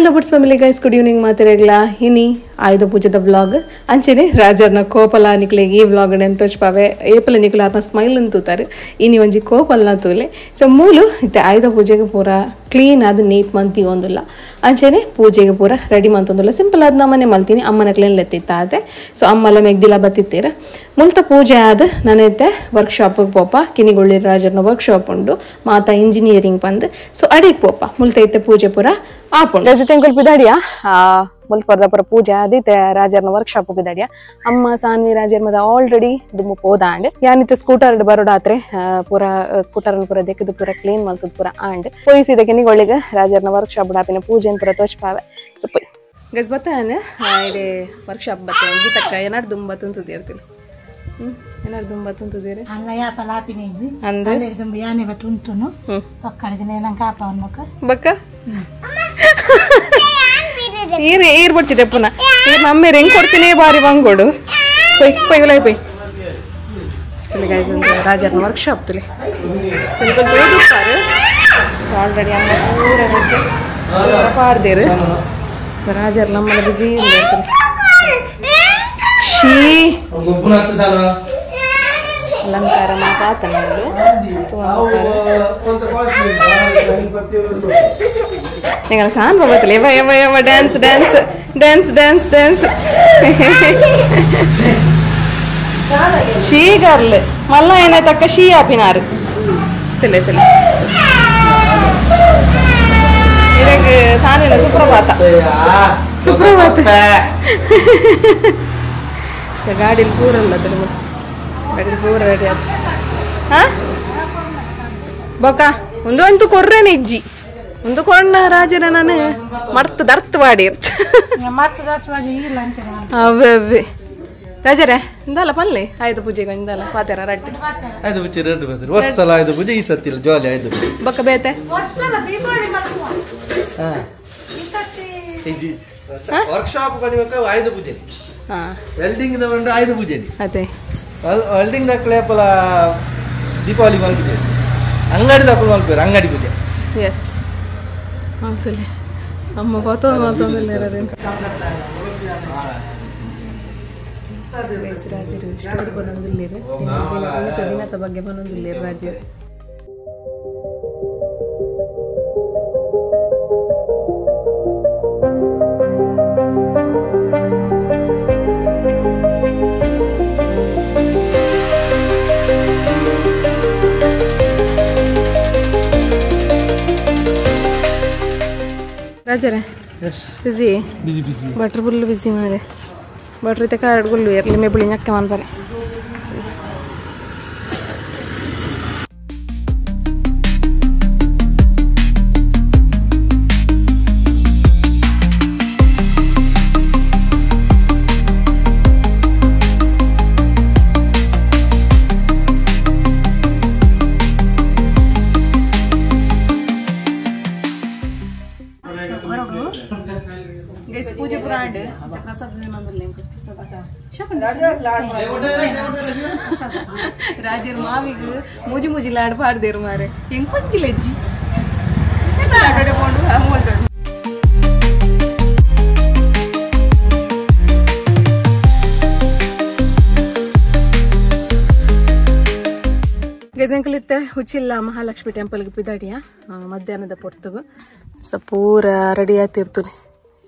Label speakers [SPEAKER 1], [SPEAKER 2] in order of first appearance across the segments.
[SPEAKER 1] Hello buds family guys, good evening ಮಾತಿರಗ್ಲ ಇನಿ ಆಯುಧ ಪೂಜೆದ ವ್ಲಾಗ್ ಅಂಚೆನೆ ರಾಜರ್ನ ಕೋಪಲ ನಿಕ್ಲೆಗೆ ಈ ವ್ಲಾಗ್ ನೆಂತೋಚ್ಪಾವೆ ಏಪಲ ನಿಕ್ಲಾರ್ನ ಸ್ಮೈಲ್ ಅಂತೂತಾರೆ ಇನಿ ಒಂಜಿ ಕೋಪಲ್ನ ತೂಲೆ. ಸೊ ಮೂಲು ಇತ್ತೆ ಆಯುಧ ಪೂಜೆಗೆ ಪೂರ ಕ್ಲೀನ್ ಆದ ನೀಟ್ ಮಂತಿ ಒಂದಿಲ್ಲ ಅಂಚೆನೆ ಪೂಜೆಗೆ ಪೂರ ರೆಡಿ ಮಂತೊಂದಿಲ್ಲ. ಸಿಂಪಲ್ ಆದ ನಮ್ಮನೆ ಮಲ್ತೀನಿ, ಅಮ್ಮನ ಕ್ಲೇನ್ ಲೆತ್ತಿತ್ತಾದೆ. ಸೊ ಅಮ್ಮಲ್ಲ ಮೆಗ್ದಿಲ್ಲ ಬತ್ತಿತ್ತೀರ ಮುಲ್ತ ಪೂಜೆ ಆದ ನನೈತೆ ವರ್ಕ್ಶಾಪಿಗೆ ಪೋಪ ಕಿನಿಗೊಳ್ಳಿ ರಾಜರ್ನ ವರ್ಕ್ಶಾಪ್ ಉಂಡು ಮಾತಾ ಇಂಜಿನಿಯರಿಂಗ್ ಬಂದು. ಸೊ ಅಡಿಗೆ ಪೋಪ ಮುಲ್ತೈತೆ ಪೂಜೆ ಪೂರ ಆಪುಂಡು ತೆಂಕಲ್ ಪಿದಾಡಿಯಾ ಮುಲ್ಪರ್ದ ಪೂರ ಪೂಜೆ ಆದಿತ್ತೆ ರಾಜರ್ನ ವರ್ಕ್ಶಾಪ್ ಪಿದಾಡಿಯಾ ಅಮ್ಮ ಸಾನ್ವಿ ರಾಜರ್ ಮದ ಆಲ್ರೆಡಿ ದುಮ್ಮು ಪೋದಾಂಡ್ ಯಾನಿತ್ತೆ ಸ್ಕೂಟರ್ ಬರೋಡಾತ್ರೆ ಪೂರ ಸ್ಕೂಟರ್ ಪೂರ ದೆಕ್ಕದು ಪೂರ ಕ್ಲೀನ್ ಮಲ್ತದ ಪೂರ ಆಂಡ್ ಪೊಯ್ಸಿದ ಕಿನಿಗೊಳ್ಳಿಗೆ ರಾಜರ್ನ ವರ್ಕ್ಶಾಪ್ ಡಾಪಿನ ಪೂಜೆ ಪೂರ ತೋಚ್ಪಾವೆ. ಸೊ ಪೊಯ್ ಗಸ್ ಬತ್ತಾನೆ ಇಡೆ ವರ್ಕ್ಶಾಪ್ ಬತ್ತಾನೆ ಗೀತಕ್ಕ ಏನಾರು ದುಂಬ ತುಂತುದಿರ್ತಿಲ್ಲ ಏನಾರು ದುಂಬ ತುಂತುದಿರಿ ಅಂದ್ರೆ
[SPEAKER 2] ಯಾನೆ ಬಟ್ ಉಂಟುನು ಪಕ್ಕಡಿಗೆ ನಂಗೆ ಕಾಪ ಅನ್ಬೇಕ
[SPEAKER 1] ಬಕ್ಕ ಈರ್ ಬರ್ತಿದೆ ಪುನಃ ಈಗ ಮಮ್ಮಿ ಹೆಂಗ್ ಕೊಡ್ತೀನಿ ಬಾರಿ ಬಂಗೋಡು ಪೊಯ್ ಪೊಯ್ಗುಲೈ ಪೊಯ್ ಗೈಸ್ ಅಂತ ರಾಜರ್ನ ವರ್ಕ್ಶಾಪ್ ತುಲಿ ಸ್ವಲ್ಪ ಬೇಡಿಸ್ತಾರೆ. ಸೊ ಆಲ್ರೆಡಿ ಅಮ್ಮ ಪೂರ ಪಾಡ್ದೇರು. ಸೊ ರಾಜರ್ ನಮ್ಮಲ್ಲಿ ಬಿಸಿ ಅಲಂಕಾರ ಮಾತಾತ ನಿಂಗೆ ಸಾನ್ ಹೋಗತ್ತಲ್ಲ ಎವ ಎವ ಎವ dance dance dance dance dance she girl ಮಲ್ಲ ಏನಾಯ್ತಕ್ಕ ಶೀ ಆಪಿನಾರು ತಿಲೆ ತಿಲೆ ಇದಕ್ಕೆ ಸಾನಿನ ಸುಪ್ರಭಾತ ಸುಪ್ರಭಾತ ಗಾಡಿಲಿ ಪೂರಲ್ಲ ತಿರುಮ ಗಾಡಿಲಿ ಪೂರ ರೆಡಿ ಆದ ಹಾಂ ಬೊಕ್ಕ ಒಂದು ಅಂತೂ ಕೊರ್ರೇನೆ ಇಜ್ಜಿ ಒಂದು ಕೊಂಡ ರಾಜನ ನಾನು ಮರ್ತ ದರ್ತ್ ಮಾಡಿ ಅವೇ ಅವೇ ರಾಜರೇ ಇಂದಲ್ಲ ಪಲ್ಲೆ ಆಯುಧ ಪೂಜೆಗೆ ಇಂದಲ್ಲ ಪಾತೆರ ರಡ್ಡು
[SPEAKER 3] ಆಯುಧ ಪೂಜೆ ರಡ್ಡು ಬರ್ತಾರೆ ವರ್ಷ ಸಲ ಆಯುಧ ಪೂಜೆ ಈ ಸತ್ತಿಲ್ಲ ಜಾಲಿ ಆಯುಧ ಪೂಜೆ
[SPEAKER 1] ಬೊಕ್ಕ ಬೇತೆ
[SPEAKER 3] ವರ್ಕ್ಶಾಪ್ ಕಡಿಬೇಕು ಆಯುಧ ಪೂಜೆ ವೆಲ್ಡಿಂಗ್ ತಗೊಂಡು ಆಯುಧ ಪೂಜೆ
[SPEAKER 1] ಅದೇ
[SPEAKER 3] ವೆಲ್ಡಿಂಗ್ ದಕ್ಕಲೆ ಪಲ ದೀಪಾವಳಿ ಮಲ್ಪಿದೆ ಅಂಗಡಿ ದಕ್ಕಲು ಮಲ್ಪೇರು ಅಂಗಡಿ ಪೂಜೆ
[SPEAKER 1] ಎಸ್ ಹೌದಲ್ಲ ಅಮ್ಮ ಮತ್ತೊಂದಿಲ್ಲ ರಾಜರು ಸ್ಟೋರಿ ಬಂದಿಲ್ಲ ದಿನದ ಬಗ್ಗೆ ಬಂದಿಲ್ಲ ರಾಜರು ರಾಜರೇ ಬಿಸಿ ಬಟ್ರ್ ಫುಲ್ ಬಿಸಿ ಮಾರೆ ಬಟ್ರ್ ಇತ್ತೆ ಕಾರ್ಡ್ ಗುಲ್ಲು ಇರಲಿ ಮೇಬಳಿ ñakke man pare ಪೂಜೆ ಪುರ ಆಂಡ್ ರಾಜರ್ ಮಾವಿಗೆ ಮೂಜಿ ಮೂಜಿ ಲಾಡ್ ಪಾಡ್ದೇರು ಮಾರೆ ಹೆಂಗ್ ಕೊಚ್ಚಿಲ್ಲ ಅಜ್ಜಿ ಗಜಂಕಲಿತ್ತ ಹುಚ್ಚಿಲ್ಲ ಮಹಾಲಕ್ಷ್ಮಿ ಟೆಂಪಲ್ಗೆ ಪಿದಾಡಿಯ ಮಧ್ಯಾಹ್ನದ ಪೊರ್ತಗು ಸೊ ಪೂರ ರೆಡಿ ಆತಿರ್ತೀನಿ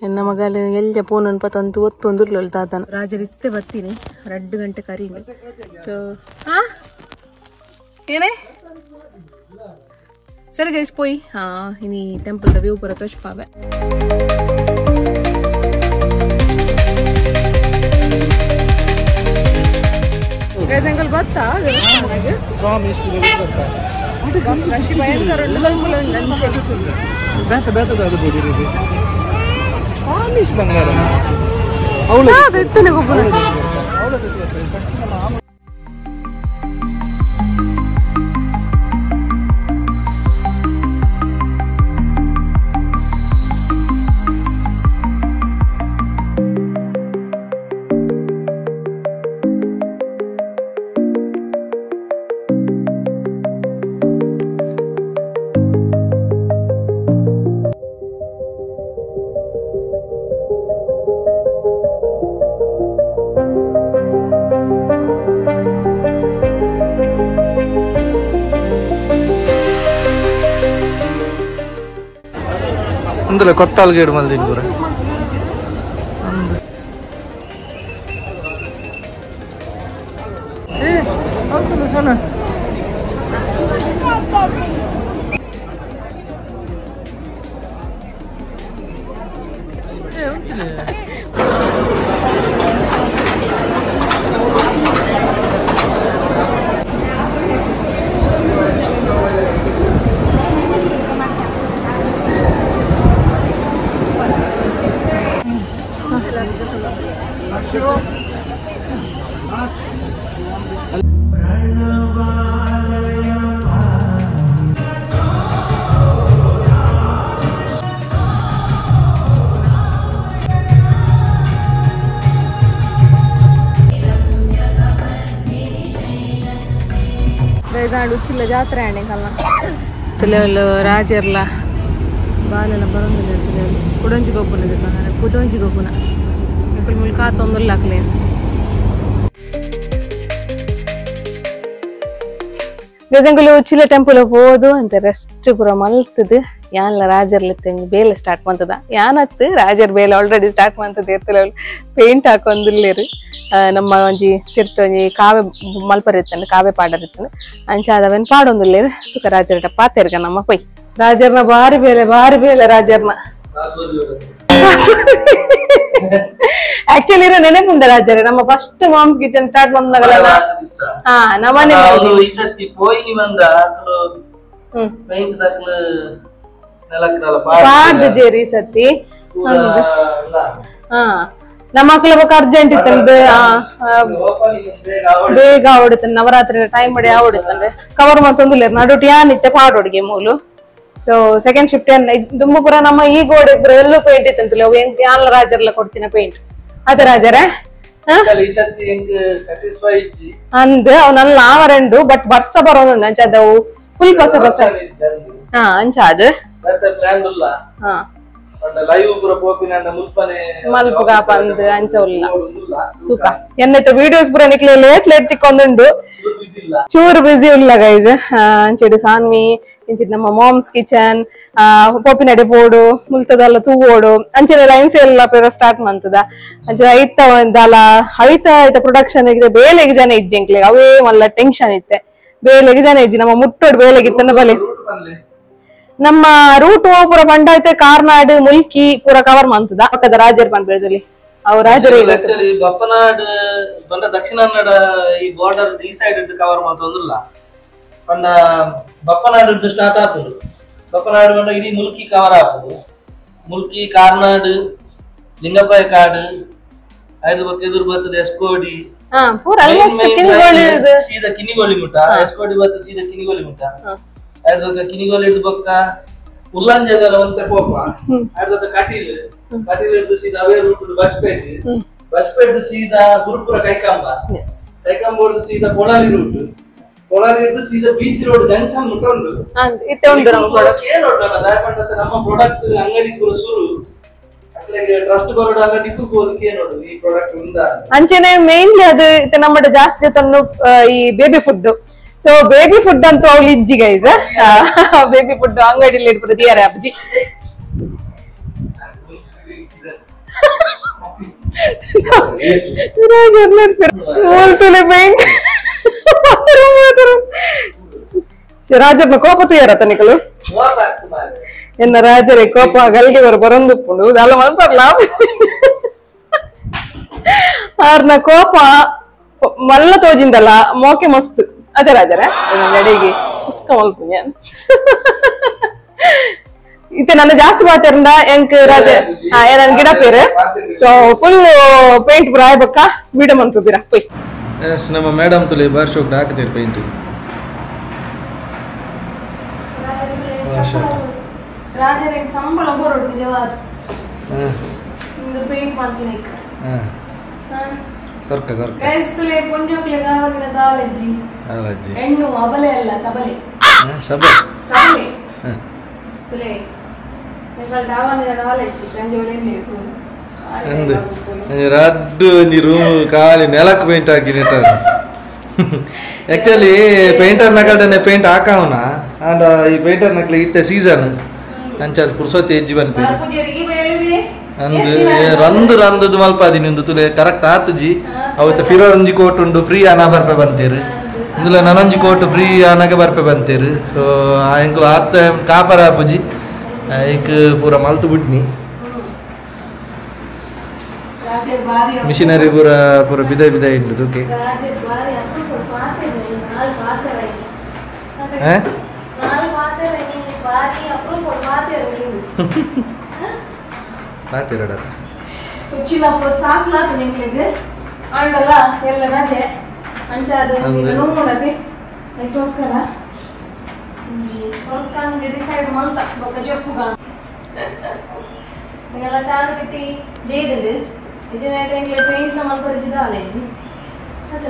[SPEAKER 1] ಎನ್ನ ಮಗಲು ಎಲ್ಲ ಫೋನ್ ಅನ್ಪತ್ತಂತೂ ಒತ್ತೊಂದು ತಾತನ ರಾಜರಿತ್ತೆ ಬರ್ತೀನಿ 2 ಗಂಟೆ ಕರೀನಿ. ಸೊ ಹಾ ಏನೇ ಸರಿ ಗೈಸ್ ಪೋಯ್ ಇನಿ ಟೆಂಪಲ್ ದ ವ್ಯೂ ಪೂರ ತೋಚ್ಪಾವೆ. ಗೈಸ್ ಬತ್ತಾ ರಶಿ ಭಯಂಕರ
[SPEAKER 3] ಬಂಗಾರ ಒಂದಲ್ಲ ಕೊತ್ತಾಲ್ಗೇಡು ಮಲ್ದಿನ ಪೂರ ಸೋನ
[SPEAKER 1] ಉಚ್ಚಿಲ್ಲ ಜಾತ್ರೆ ಆಣೆ ಕಲ್ಲ ತಲೆಯಲ್ಲ ರಾಜರ್ಲ ಬಾಲೆಲ್ಲ ಬರೋದಿಲ್ಲ ತಲೆಯಲ್ಲಿ ಕುಡಂಜಿ ಗೊಬ್ಬನ ಕುಡಂಜಿ ಗೊಬ್ಬನ ಮಕ್ಕಳ ಮೂಲಕ ತೊಂದಲ್ಲ ಹಾಕ್ಲಿ ಗಜಂಗುಲು ಉಚ್ಚಿಲ ಟೆಂಪಲ್ ಹೋದು ಅಂತ ರೆಸ್ಟ್ ಪೂರ ಮಲ್ತದ ಯಾನ್ಲ ರಾಜರ್ಲ ಬೇಲೆ ಸ್ಟಾರ್ಟ್ ಮಾಡ್ತದ ಯಾನತ್ ರಾಜರ್ ಬೇಲೆ ಆಲ್ರೆಡಿ ಸ್ಟಾರ್ಟ್ ಮಾಡ್ತದ ಇರ್ತಲ್ಲ ಪೇಂಟ್ ಹಾಕೊಂದಿಲ್ಲೇರು ನಮ್ಮ ಒಂಜಿ ತಿರ್ತ ಒಂಜಿ ಕಾವ್ಯ ಮಲ್ಪರ್ ಇರ್ತಾನೆ ಕಾವ್ಯ ಪಾಡರ್ ಇರ್ತಾನೆ ಅಂಚಾದವನ್ ಪಾಡೊಂದಿಲ್ಲೇರು ತುಕ ರಾಜರ್ಟ ಪಾತೆರ್ಗ ನಮ್ಮ ಪೈ ರಾಜರ್ನ ಬಾರಿ ಬೇಲೆ ರಾಜರ್ನ ಆಕ್ಚುಲಿ ಇರೋ ನೆನಪುಂಡ ರಾಜರೇ ನಮ್ಮ ಫಸ್ಟ್ ಮಾಮ್ಸ್ ಕಿಚನ್ ಸ್ಟಾರ್ಟ್ ಬಂದಾಗಲ್ಲ ಹಾ ನಮ್ಮನೆ ಪಾಡ್ದು ಜೇರಿ ಸತಿ ಹಾ ನಮ್ಮ ಮಕ್ಕಳ ಬಗ್ಗೆ ಅರ್ಜೆಂಟ್ ಇತ್ತಂದ್ರೆ ಬೇಗ ಆವಡುತ್ತೆ ನವರಾತ್ರಿ ಟೈಮ್ ಮಾಡಿ ಆವಡುತ್ತಂದ್ರೆ ಕವರ್ ಮಾಡ್ತೊಂದಿಲ್ಲ ನಡುಟಿ ಯಾನಿತ್ತೆ ಪಾಡೋಡಿಗೆ ಮೂಲು ಸೊ ಸೆಕೆಂಡ್ ಶಿಫ್ಟ್ ತುಂಬ ಪುರ ನಮ್ಮ ಈ ಗೋಡೆ ಪುರ ಎಲ್ಲೂ ಪೇಂಟ್ ಇತ್ತಂತಲ್ಲ ಅವು ಯಾನ್ ರಾಜರ್ಲ ಕೊಡ್ತೀನಿ ಪೇಂಟ್ ಅದೇ ರಾಜರೇ ಅಂದ್ ಅವನಲ್ಲ ಆವರೆಂಡು ಬಟ್ ಬರ್ಸ ಬರೋದು ಅಂಚದವು ಫುಲ್ ಬಸ ಹಾ ಅಂಚ ಅದು ಹಾ ಮಲ್ಪುಗ ಪಂದ್ ಅಂಚ ಉಲ್ಲ ತೂಕ ಎನ್ನೈತೆ ವಿಡಿಯೋಸ್ ಪುರ ನಿಕ್ಲೆ ಲೇಟ್ ತಿಕ್ಕೊಂದುಂಡು ಚೂರು ಬಿಸಿ ಉಲ್ಲ ಗೈಸ್ ಅಂಚೆಡು ಸಾನ್ವಿ ಇಂಚಿದ್ ನಮ್ಮ ಮಾಮ್ಸ್ ಕಿಚನ್ ಪೋಪಿನಡೆ ಪೋಡು ಮುಲ್ತದಲ್ಲ ತೂಗೋಡು ಅಂಚೆ ಲೈನ್ಸ್ ಎಲ್ಲ ಪೂರ ಸ್ಟಾರ್ಟ್ ಮಾಡ್ತದ ಅಂಚೆ ಐತ ಒಂದಲ್ಲ ಐತ ಪ್ರೊಡಕ್ಷನ್ ಇದೆ ಬೇಲೆಗೆ ಜನ ಇಜ್ಜಿಂಕ್ಲೆ ಅವೇ ಮಲ್ಲ ಟೆನ್ಷನ್ ಇತ್ತೆ ಬೇಲೆಗೆ ಜನ ಇಜ್ಜಿ ನಮ್ಮ ಮುಟ್ಟೋಡು ಬೇಲೆಗಿತ್ತಂದ ಬಲೆ ನಮ್ಮ ರೂಟ್ ಪೂರ ಬಂಡ ಐತೆ ಕಾರ್ನಾಡ್ ಮುಲ್ಕಿ ಪೂರ ಕವರ್ ಮಾಡ್ತದ ಪಕ್ಕದ ರಾಜರ್ ಪಂಡ್ ಬೆಳೆದಲ್ಲಿ ಅವ್ ರಾಜರೇ
[SPEAKER 3] ಬಪ್ಪನಾಡ್ ಬಂಡ ದಕ್ಷಿಣ ಕನ್ನಡ ಈ ಬಾರ್ಡರ್ ಈ ಸೈಡ್ ಕವರ್ ಮಾಡ್ತಂದಿಲ್ಲ ಪಂಡ ಬಪ್ಪನಾಡು ಸ್ಟಾರ್ಟ್ ಆಪುದು ಬಪ್ಪನಾಡು ಬಂಡ ಇಡೀ ಮುಲ್ಕಿ ಕವರ್ ಆಪುದು ಮುಲ್ಕಿ ಕಾರ್ನಾಡ್ ಲಿಂಗಪ್ಪಾಯ ಕಾಡು ಐದು ಬಕ್ಕ ಎದುರು ಬರ್ತದೆ ಎಸ್ಕೋಡಿ ಸೀದಾ ಕಿನಿಗೋಳಿ ಮುಟ್ಟ ಎಸ್ಕೋಡಿ ಬರ್ತದೆ ಸೀದಾ ಕಿನಿಗೋಳಿ ಮುಟ್ಟ ಐದು ಬಕ್ಕ ಕಿನಿಗೋಳಿ ಹಿಡಿದು ಬಕ್ಕ ಉಲ್ಲಂಜದಲ್ಲ ಒಂತೆ ಪೋಪ ಐದು ಬಕ್ಕ ಕಟೀಲ್ ಹಿಡಿದು ಸೀದಾ ಅವೇ ರೂಟ್ ಬಸ್ಪೇಟ್ ಸೀದಾ ಗುರುಪುರ ಕೈಕಂಬ ಹಿಡಿದು ಸೀದಾ ಕೊಳಾಲಿ ರೂಟ್ ಕೊಳಾಲಿ ಹಿಡಿದು ಸೀದಾ ಬಿಸಿ ರೋಡ್ ಜಂಕ್ಷನ್ ಮುಟ್ಟೊಂಡು ನಮ್ಮ ಪ್ರಾಡಕ್ಟ್ ಅಂಗಡಿ ಪೂರ ಶುರು ಟ್ರಸ್ಟ್ ಬರೋಡ ಅಂಗಡಿ ನೋಡು ಈ ಪ್ರಾಡಕ್ಟ್ ಉಂಟಾ
[SPEAKER 1] ಅಂಚೆನೆ ಮೇನ್ಲಿ ಅದು ನಮ್ಮ ಜಾಸ್ತಿ ತಂದು ಈ baby food so baby food ಅಂತೂ ಅವಳು ಇಜ್ಜಿ ಗೈಸ್ ಬೇಬಿ ಫುಡ್ ಅಂಗಡಿಲಿ ಇಡ್ಬಿಡುದು ಯಾರ ಅಜ್ಜಿ ರಾಜರ್ನ ಕೋಪ ತುಯ್ಯಾರತ್ತ ನಿಕಲು ಎನ್ನ ರಾಜರೇ ಕೋಪ ಗಲ್ಗೆ ಬರಂದುಪ್ಪುಂಡು ಅಲ್ಲ ಮಲ್ಪರ್ಲ ಆರ್ನ ಕೋಪ ಮಲ್ಲ ತೋಜಿಂದಲ್ಲ ಮೋಕೆ ಮಸ್ತ್ ಅದೇ ರಾಜರೇ ನಡಿಗೆ ಪುಸ್ಕ ಮಲ್ಪುಂಜ ಇತ್ತೆ ನನ್ನ ಜಾಸ್ತಿ ಮಾತಾಡ್ದ ಎಂಕ್ ರಾಜ ನನ್ ಗಿಡ ಪೇರು ಸೊ ಫುಲ್ ಪೇಂಟ್ ಪುರ ಆಯ್ಬಕ್ಕ ವಿಡಿಯೋ ಮನ್ಕೋಬಿರ ಪೊಯ್
[SPEAKER 3] ನಮ್ಮ ಮೇಡಮ್ ತುಲಿ ಬಾರ್ಶೋಕ್ ಹಾಕ್ತೀರಿ ಪೇಂಟ್
[SPEAKER 1] ರಾಜರೇ ಸಂಬಳ ಬರೋಡು ನಿಜವಾದ ಇಂದು ಪೇಂಟ್ ಮಾಡ್ತೀನಿ
[SPEAKER 3] ಕರ್ಕ ಕರ್ಕ
[SPEAKER 1] ಗೈಸ್ತಲೆ ಪೊಂಜೋಕ್ಲೆ ಗಾವಗಿನ ದಾಲಜ್ಜಿ
[SPEAKER 3] ಆಲಜ್ಜಿ
[SPEAKER 1] ಹೆಣ್ಣು ಅಬಲೆ ಅಲ್ಲ ಸಬಲೆ
[SPEAKER 3] ಸಬಲೆ
[SPEAKER 1] ಸಬಲೆ ತಲೆ ನಿಕಲ್ ದಾವಗಿನ ದಾಲಜ್ಜಿ ಪಂಜೋಲೆ ಮೇತು
[SPEAKER 3] ರಡ್ಡು ಒಂಜಿ ರೂಮ್ ಖಾಲಿ ನೆಲಕ್ ಪೇಂಟ್ ಹಾಕಿನಿಟ್ಟ ಆಕ್ಚುಲಿ ಪೇಂಟರ್ ನಕಲ್ಟನೆ ಪೇಂಟ್ ಹಾಕವನ ಅಂಡ್ ಈ ಪೇಂಟರ್ ನಕ್ಲೆ ಇತ್ತೆ ಸೀಸನ್ ಅಂಚಾದ ಪುರ್ಸೊತ್ತಿ ಹೆಜ್ಜಿ ಬಂದ್ಪೇರು
[SPEAKER 1] ಪೂಜೆರಿ ಈ ಬೇರೆ
[SPEAKER 3] ಅಂದು ರಂದದು ಮಲ್ಪಾದಿನಿ ಒಂದು ತುಲೆ ಕರೆಕ್ಟ್ ಆತುಜಿ ಅವತ್ತು ಪಿರೋರಂಜಿ ಕೋಟ್ ಉಂಡು ಫ್ರೀ ಅನ ಬರ್ಪೆ ಬಂತೇರು ಇಂದುಲ ನನಂಜಿ ಕೋಟ್ ಫ್ರೀ ಅನಗ ಬರ್ಪೆ ಬಂತೇರು ಸೊ ಎಂಕುಲು ಆತ ಕಾಪರ ಪೂಜಿ ಐಕ್ ಪೂರ ಮಲ್ತು ಬಿಡ್ನಿ ಮಿಷಿನರಿ ಪೂರ ಪೂರ ಬಿದ ಬಿದ ಇಂಡು ತುಕೆ ಪಾತೆರಡತ
[SPEAKER 1] ಕುಚ್ಚಿಲಪ್ಪ ಸಾಕ್ಲಾತ ನಿಂಕ್ಲಿಗೆ ಅಂಡಲ್ಲ ಎಲ್ಲ ರಜೆ ಅಂಚಾದ ನೋಡದೆ ಅದಕ್ಕೋಸ್ಕರ ಹೊರಕಂಗೆ ಡಿಸೈಡ್ ಮಾಡ್ತಾ ಬೊಕ್ಕ ಜಪ್ಪುಗ ಎಲ್ಲ ಶಾಲೆ ಬಿಟ್ಟು ಜೈದಲ್ಲಿ ಇಂಜಿನಿಯರಿಂಗ್ ಪೇಂಟ್ ಮಲ್ಪಡಿಸಿದ ಕಾಲೇಜ್ ಅದೇ